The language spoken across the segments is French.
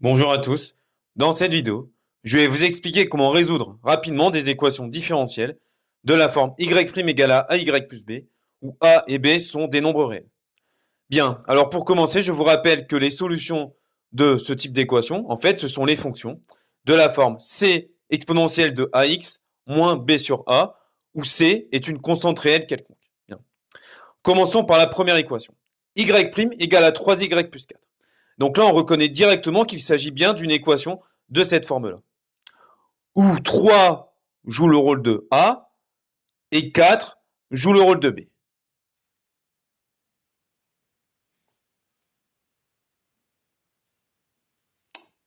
Bonjour à tous. Dans cette vidéo, je vais vous expliquer comment résoudre rapidement des équations différentielles de la forme y' égale à ay plus b, où a et b sont des nombres réels. Bien, alors pour commencer, je vous rappelle que les solutions de ce type d'équation, en fait, ce sont les fonctions de la forme c exponentielle de ax moins b sur a, où c est une constante réelle quelconque. Bien. Commençons par la première équation. Y' égale à 3y plus 4. Donc là, on reconnaît directement qu'il s'agit bien d'une équation de cette forme-là, où 3 joue le rôle de A et 4 joue le rôle de B.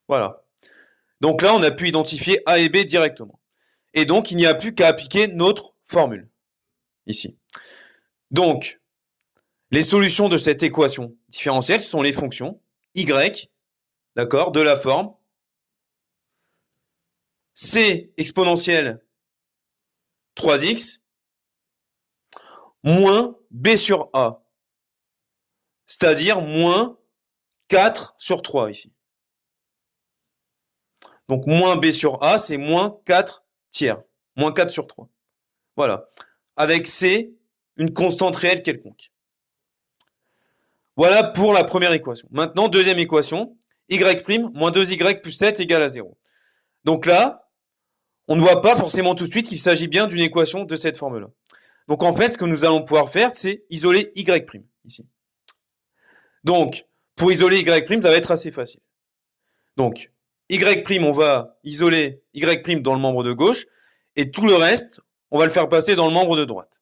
Voilà. Donc là, on a pu identifier A et B directement. Et donc, il n'y a plus qu'à appliquer notre formule, ici. Donc, les solutions de cette équation différentielle sont les fonctions y, d'accord, de la forme c exponentielle 3x moins b sur a, c'est-à-dire moins 4 sur 3 ici. Donc moins b sur a, c'est moins 4 tiers, moins 4 sur 3. Voilà. Avec c, une constante réelle quelconque. Voilà pour la première équation. Maintenant, deuxième équation, y' moins 2y plus 7 égale à 0. Donc là, on ne voit pas forcément tout de suite qu'il s'agit bien d'une équation de cette forme-là. Donc en fait, ce que nous allons pouvoir faire, c'est isoler y' ici. Donc, pour isoler y', ça va être assez facile. Donc, y', on va isoler y' dans le membre de gauche, et tout le reste, on va le faire passer dans le membre de droite.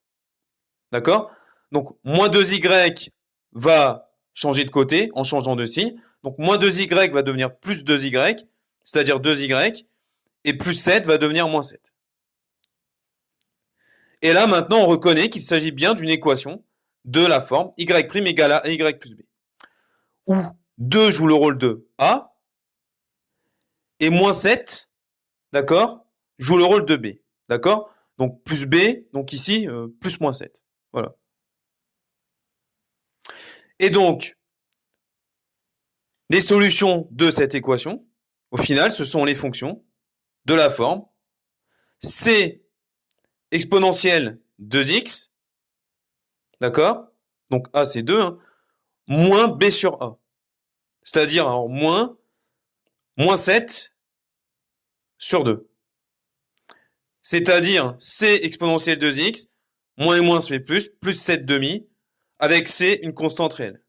D'accord? Donc, moins 2y va changer de côté en changeant de signe. Donc, moins 2y va devenir plus 2y, c'est-à-dire 2y, et plus 7 va devenir moins 7. Et là, maintenant, on reconnaît qu'il s'agit bien d'une équation de la forme y' égale à ay plus b, où 2 joue le rôle de a, et moins 7, d'accord, joue le rôle de b, d'accord? Donc plus b, donc ici, plus moins 7. Voilà. Et donc, les solutions de cette équation, au final, ce sont les fonctions de la forme c exponentielle 2x, d'accord? Donc a c'est 2, hein, moins b sur a. C'est-à-dire, alors, moins 7 sur 2. C'est-à-dire c exponentielle 2x, moins et moins ça fait plus 7 demi, avec c une constante réelle.